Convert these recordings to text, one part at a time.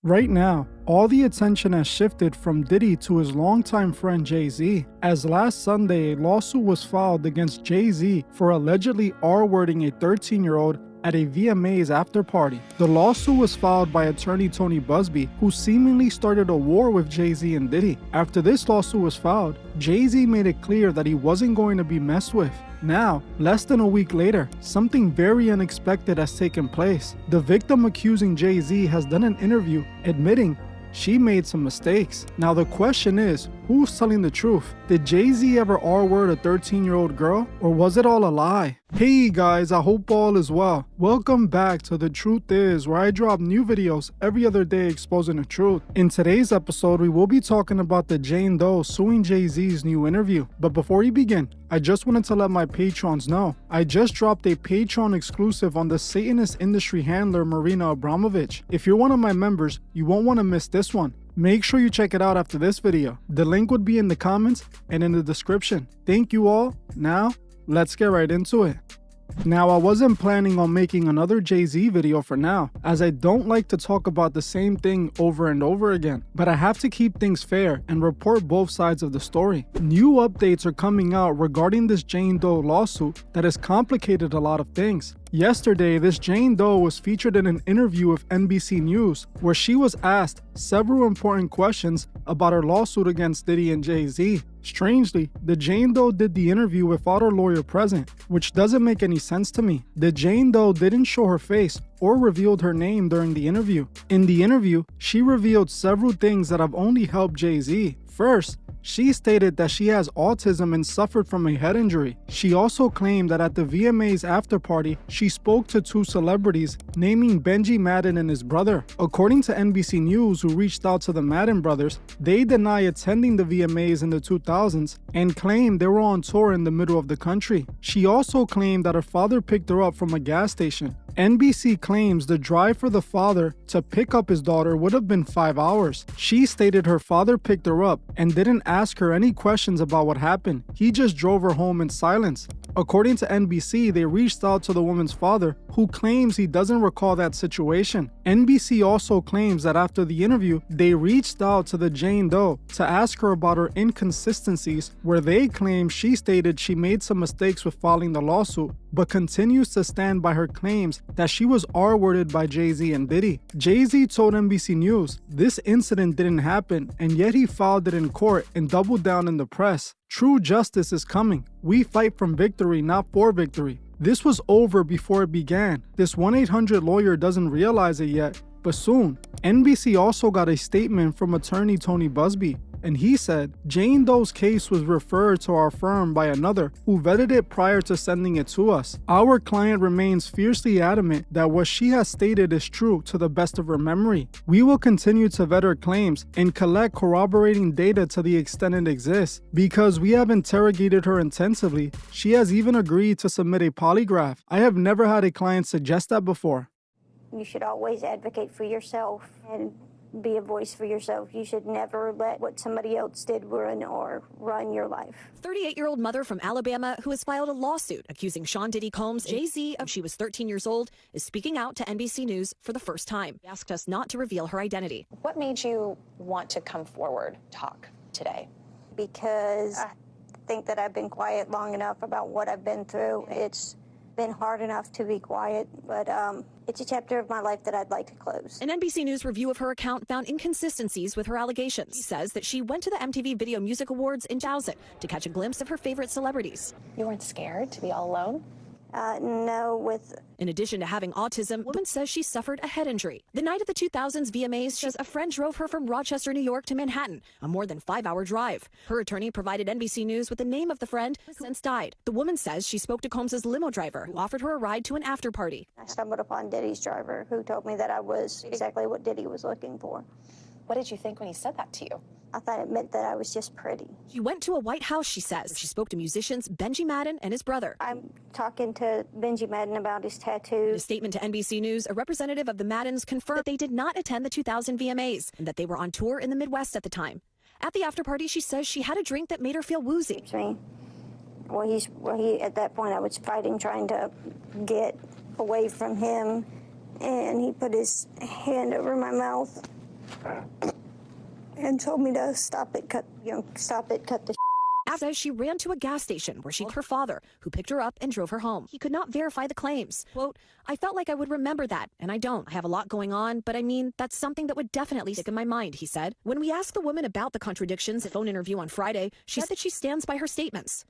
Right now, all the attention has shifted from Diddy to his longtime friend Jay-Z, as last Sunday a lawsuit was filed against Jay-Z for allegedly R-wording a 13-year-old at a VMAs after party. The lawsuit was filed by attorney Tony Buzbee, who seemingly started a war with Jay-Z and Diddy. After this lawsuit was filed, Jay-Z made it clear that he wasn't going to be messed with. Now, less than a week later, something very unexpected has taken place. The victim accusing Jay-Z has done an interview admitting she made some mistakes. Now the question is, who's telling the truth? Did Jay-Z ever R-word a 13-year-old girl? Or was it all a lie? Hey guys, I hope all is well. Welcome back to The Truth Is, where I drop new videos every other day exposing the truth. In today's episode, we will be talking about the Jane Doe suing Jay-Z's new interview. But before we begin, I just wanted to let my patrons know, I just dropped a Patreon exclusive on the Satanist industry handler Marina Abramovich. If you're one of my members, you won't want to miss this one. Make sure you check it out after this video. The link would be in the comments and in the description. Thank you all. Now, let's get right into it. Now, I wasn't planning on making another Jay-Z video for now, as I don't like to talk about the same thing over and over again, but I have to keep things fair and report both sides of the story. New updates are coming out regarding this Jane Doe lawsuit that has complicated a lot of things. Yesterday, this Jane Doe was featured in an interview with NBC News, where she was asked several important questions about her lawsuit against Diddy and Jay-Z. Strangely, the Jane Doe did the interview without her lawyer present, which doesn't make any sense to me. The Jane Doe didn't show her face or revealed her name during the interview. In the interview, she revealed several things that have only helped Jay-Z. First, she stated that she has autism and suffered from a head injury. She also claimed that at the VMAs after party, she spoke to two celebrities, naming Benji Madden and his brother. According to NBC News, who reached out to the Madden brothers, they deny attending the VMAs in the 2000s and claimed they were on tour in the middle of the country. She also claimed that her father picked her up from a gas station. NBC claims the drive for the father to pick up his daughter would have been 5 hours. She stated her father picked her up and didn't ask her any questions about what happened. He just drove her home in silence. According to NBC, they reached out to the woman's father, who claims he doesn't recall that situation. NBC also claims that after the interview, they reached out to the Jane Doe to ask her about her inconsistencies, where they claim she stated she made some mistakes with filing the lawsuit, but continues to stand by her claims that she was R-worded by Jay-Z and Diddy. Jay-Z told NBC News this incident didn't happen, and yet he filed it in court and doubled down in the press. True justice is coming. We fight from victory, not for victory. This was over before it began. This 1-800 lawyer doesn't realize it yet, but soon. NBC also got a statement from attorney Tony Buzbee, and he said, Jane Doe's case was referred to our firm by another who vetted it prior to sending it to us. Our client remains fiercely adamant that what she has stated is true to the best of her memory. We will continue to vet her claims and collect corroborating data to the extent it exists. Because we have interrogated her intensively, she has even agreed to submit a polygraph. I have never had a client suggest that before. You should always advocate for yourself and be a voice for yourself. You should never let what somebody else did ruin or run your life. 38-year-old mother from Alabama who has filed a lawsuit accusing Sean Diddy Combs, Jay-Z, of she was 13 years old, is speaking out to NBC News for the first time. She asked us not to reveal her identity. What made you want to come forward, talk today? Because I think that I've been quiet long enough about what I've been through. It's been hard enough to be quiet, but it's a chapter of my life that I'd like to close. An NBC News review of her account found inconsistencies with her allegations. She says that she went to the MTV Video Music Awards in 2000 to catch a glimpse of her favorite celebrities. You weren't scared to be all alone? No, In addition to having autism, the woman says she suffered a head injury. The night of the 2000s VMAs, she says a friend drove her from Rochester, New York to Manhattan, a more than 5-hour drive. Her attorney provided NBC News with the name of the friend who since died. The woman says she spoke to Combs' limo driver, who offered her a ride to an after party. I stumbled upon Diddy's driver, who told me that I was exactly what Diddy was looking for. What did you think when he said that to you? I thought it meant that I was just pretty. She went to a White House, she says. She spoke to musicians Benji Madden and his brother. I'm talking to Benji Madden about his In tattoo. a statement to NBC News, a representative of the Maddens confirmed that they did not attend the 2000 VMAs and that they were on tour in the Midwest at the time. At the after party, she says she had a drink that made her feel woozy. Me. He at that point I was fighting, trying to get away from him, and he put his hand over my mouth and told me to stop it, cut the As says she ran to a gas station where she called her father, who picked her up and drove her home. He could not verify the claims. Quote, I felt like I would remember that, and I don't. I have a lot going on, but I mean, that's something that would definitely stick in my mind, he said. When we asked the woman about the contradictions in a phone interview on Friday, she said that she stands by her statements.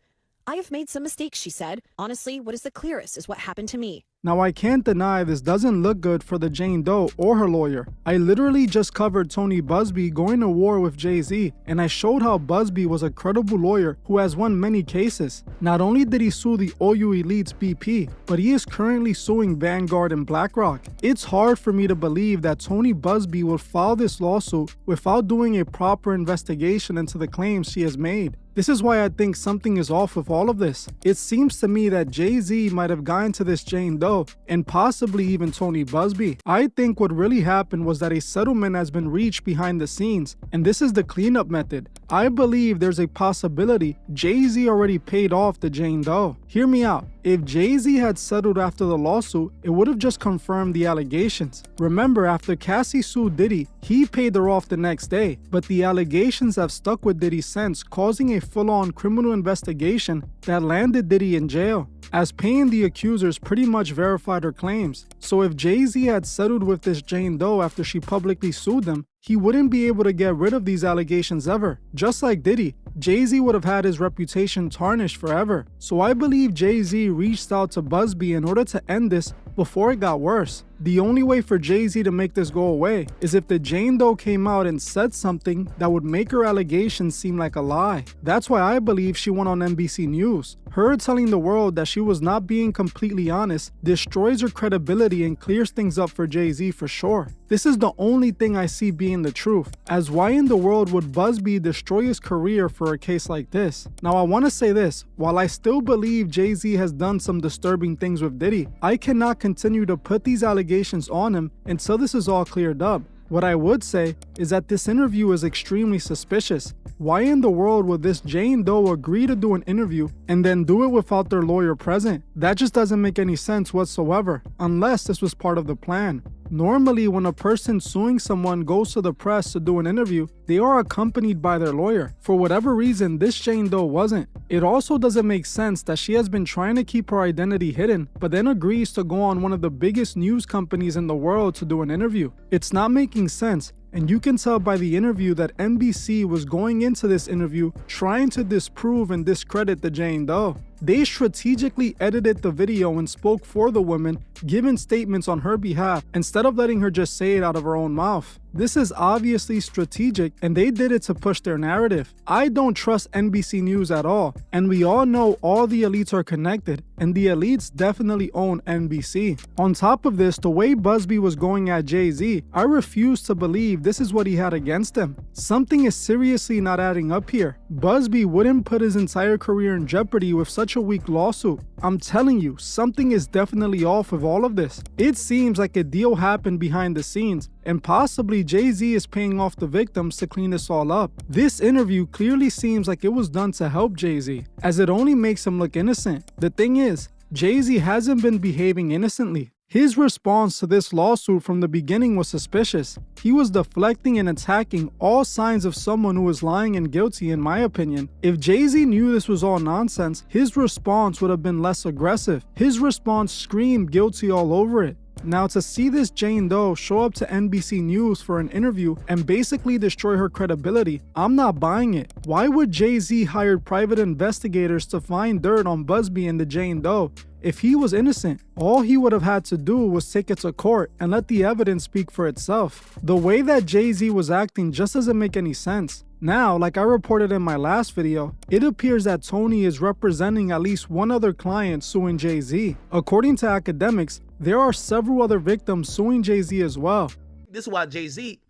I have made some mistakes, she said. Honestly, what is the clearest is what happened to me. Now, I can't deny this doesn't look good for the Jane Doe or her lawyer. I literally just covered Tony Buzbee going to war with Jay-Z, and I showed how Buzbee was a credible lawyer who has won many cases. Not only did he sue the OU Elites BP, but he is currently suing Vanguard and BlackRock. It's hard for me to believe that Tony Buzbee will file this lawsuit without doing a proper investigation into the claims she has made. This is why I think something is off with all of this. It seems to me that Jay-Z might have gotten to this Jane Doe and possibly even Tony Buzbee. I think what really happened was that a settlement has been reached behind the scenes, and this is the cleanup method. I believe there's a possibility Jay-Z already paid off the Jane Doe. Hear me out. If Jay-Z had settled after the lawsuit, it would have just confirmed the allegations. Remember, after Cassie sued Diddy, he paid her off the next day, but the allegations have stuck with Diddy since, causing a full-on criminal investigation that landed Diddy in jail, as paying the accusers pretty much verified her claims. So if Jay-Z had settled with this Jane Doe after she publicly sued them, he wouldn't be able to get rid of these allegations ever. Just like Diddy, Jay-Z would have had his reputation tarnished forever. So I believe Jay-Z reached out to Buzbee in order to end this before it got worse. The only way for Jay-Z to make this go away is if the Jane Doe came out and said something that would make her allegations seem like a lie. That's why I believe she went on NBC News. Her telling the world that she was not being completely honest destroys her credibility and clears things up for Jay-Z for sure. This is the only thing I see being the truth, as why in the world would Buzbee destroy his career for a case like this? Now I want to say this, while I still believe Jay-Z has done some disturbing things with Diddy, I cannot continue to put these allegations on him until this is all cleared up. What I would say is that this interview is extremely suspicious. Why in the world would this Jane Doe agree to do an interview and then do it without their lawyer present? That just doesn't make any sense whatsoever, unless this was part of the plan. Normally, when a person suing someone goes to the press to do an interview, they are accompanied by their lawyer. For whatever reason, this Jane Doe wasn't. It also doesn't make sense that she has been trying to keep her identity hidden, but then agrees to go on one of the biggest news companies in the world to do an interview. It's not making sense. And you can tell by the interview that NBC was going into this interview trying to disprove and discredit the Jane Doe. They strategically edited the video and spoke for the woman, giving statements on her behalf instead of letting her just say it out of her own mouth. This is obviously strategic, and they did it to push their narrative. I don't trust NBC News at all, and we all know all the elites are connected, and the elites definitely own NBC. On top of this, the way Buzbee was going at Jay-Z, I refuse to believe this is what he had against him. Something is seriously not adding up here. Buzbee wouldn't put his entire career in jeopardy with such a weak lawsuit. I'm telling you, something is definitely off with all of this. It seems like a deal happened behind the scenes, and possibly Jay-Z is paying off the victims to clean this all up. This interview clearly seems like it was done to help Jay-Z, as it only makes him look innocent. The thing is, Jay-Z hasn't been behaving innocently. His response to this lawsuit from the beginning was suspicious. He was deflecting and attacking all signs of someone who was lying and guilty, in my opinion. If Jay-Z knew this was all nonsense, his response would have been less aggressive. His response screamed guilty all over it. Now, to see this Jane Doe show up to NBC News for an interview and basically destroy her credibility, I'm not buying it. Why would Jay-Z hire private investigators to find dirt on Buzbee and the Jane Doe? If he was innocent, all he would have had to do was take it to court and let the evidence speak for itself. The way that Jay-Z was acting just doesn't make any sense. Now, like I reported in my last video, it appears that Tony is representing at least one other client suing Jay-Z. According to academics, there are several other victims suing Jay-Z as well. This is why Jay-Z,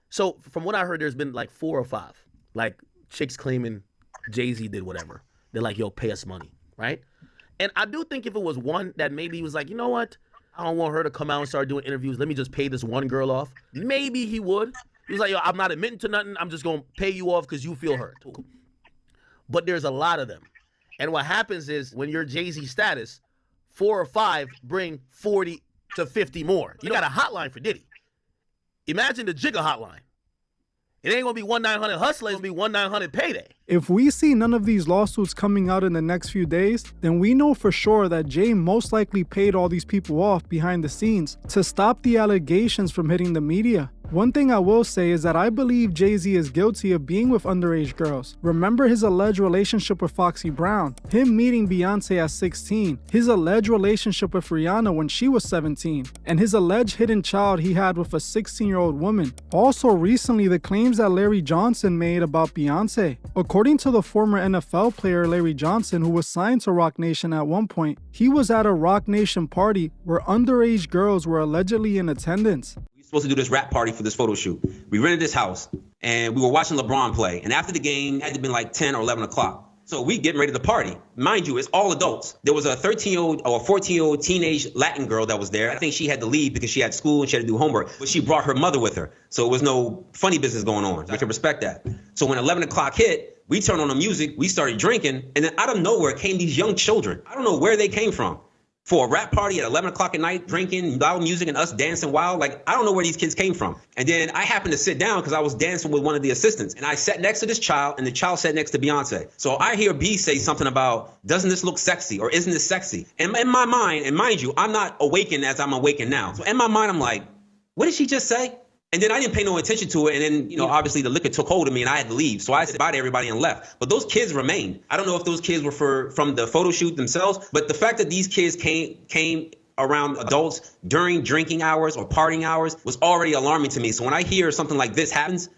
so from what I heard, there's been like 4 or 5, like chicks claiming Jay-Z did whatever. They're like, yo, pay us money, right? And I do think if it was one that maybe he was like, you know what? I don't want her to come out and start doing interviews. Let me just pay this one girl off. Maybe he would. He was like, yo, I'm not admitting to nothing. I'm just going to pay you off because you feel hurt. But there's a lot of them. And what happens is when you're Jay-Z status, 4 or 5 bring 40 to 50 more. You got a hotline for Diddy. Imagine the Jigga hotline. It ain't gonna be 1-900 hustler, it's gonna be 1-900 payday. If we see none of these lawsuits coming out in the next few days, then we know for sure that Jay most likely paid all these people off behind the scenes to stop the allegations from hitting the media. One thing I will say is that I believe Jay-Z is guilty of being with underage girls. Remember his alleged relationship with Foxy Brown, him meeting Beyonce at 16, his alleged relationship with Rihanna when she was 17, and his alleged hidden child he had with a 16-year-old woman. Also recently, the claims that Larry Johnson made about Beyonce. According to the former NFL player Larry Johnson, who was signed to Roc Nation at one point, he was at a Roc Nation party where underage girls were allegedly in attendance. Supposed to do this rap party for this photo shoot. We rented this house and we were watching LeBron play. And after the game, it had to be like 10 or 11 o'clock. So we getting ready to party. Mind you, it's all adults. There was a 13-year-old or a 14-year-old teenage Latin girl that was there. I think she had to leave because she had school and she had to do homework, but she brought her mother with her. So it was no funny business going on. I can respect that. So when 11 o'clock hit, we turned on the music, we started drinking, and then out of nowhere came these young children. I don't know where they came from. For a rap party at 11 o'clock at night, drinking, loud music, and us dancing wild. Like, I don't know where these kids came from. And then I happened to sit down because I was dancing with one of the assistants. And I sat next to this child, and the child sat next to Beyonce. So I hear B say something about, doesn't this look sexy? Or isn't this sexy? And in my mind, and mind you, I'm not awakened as I'm awakened now. So in my mind, I'm like, what did she just say? And then I didn't pay no attention to it. And then, obviously the liquor took hold of me and I had to leave. So I said bye to everybody and left. But those kids remained. I don't know if those kids were from the photo shoot themselves, but the fact that these kids came around adults during drinking hours or partying hours was already alarming to me. So when I hear something like this happens,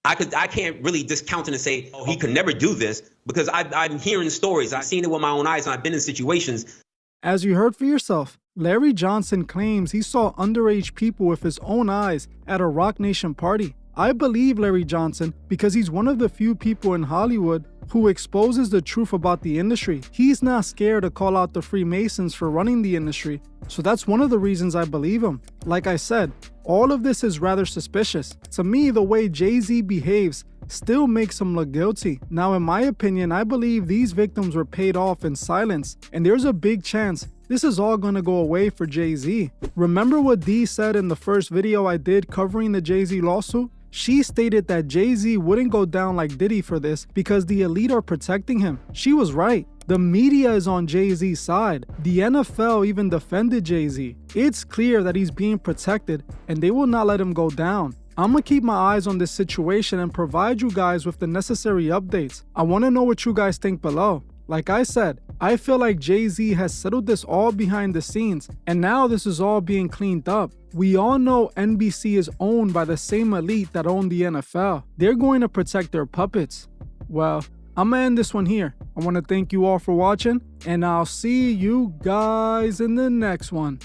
I can't really discount it and say, oh, he could never do this, because I'm hearing stories. I've seen it with my own eyes and I've been in situations. As you heard for yourself, Larry Johnson claims he saw underage people with his own eyes at a Roc Nation party. I believe Larry Johnson because he's one of the few people in Hollywood who exposes the truth about the industry. He's not scared to call out the Freemasons for running the industry, so that's one of the reasons I believe him. Like I said, all of this is rather suspicious. To me, the way Jay-Z behaves still makes him look guilty. Now, in my opinion, I believe these victims were paid off in silence, and there's a big chance this is all gonna go away for Jay-Z. Remember what Dee said in the first video I did covering the Jay-Z lawsuit? She stated that Jay-Z wouldn't go down like Diddy for this because the elite are protecting him. She was right. The media is on Jay-Z's side. The NFL even defended Jay-Z. It's clear that he's being protected and they will not let him go down. I'm gonna keep my eyes on this situation and provide you guys with the necessary updates. I wanna know what you guys think below. Like I said, I feel like Jay-Z has settled this all behind the scenes, and now this is all being cleaned up. We all know NBC is owned by the same elite that own the NFL. They're going to protect their puppets. Well, I'm gonna end this one here. I want to thank you all for watching, and I'll see you guys in the next one.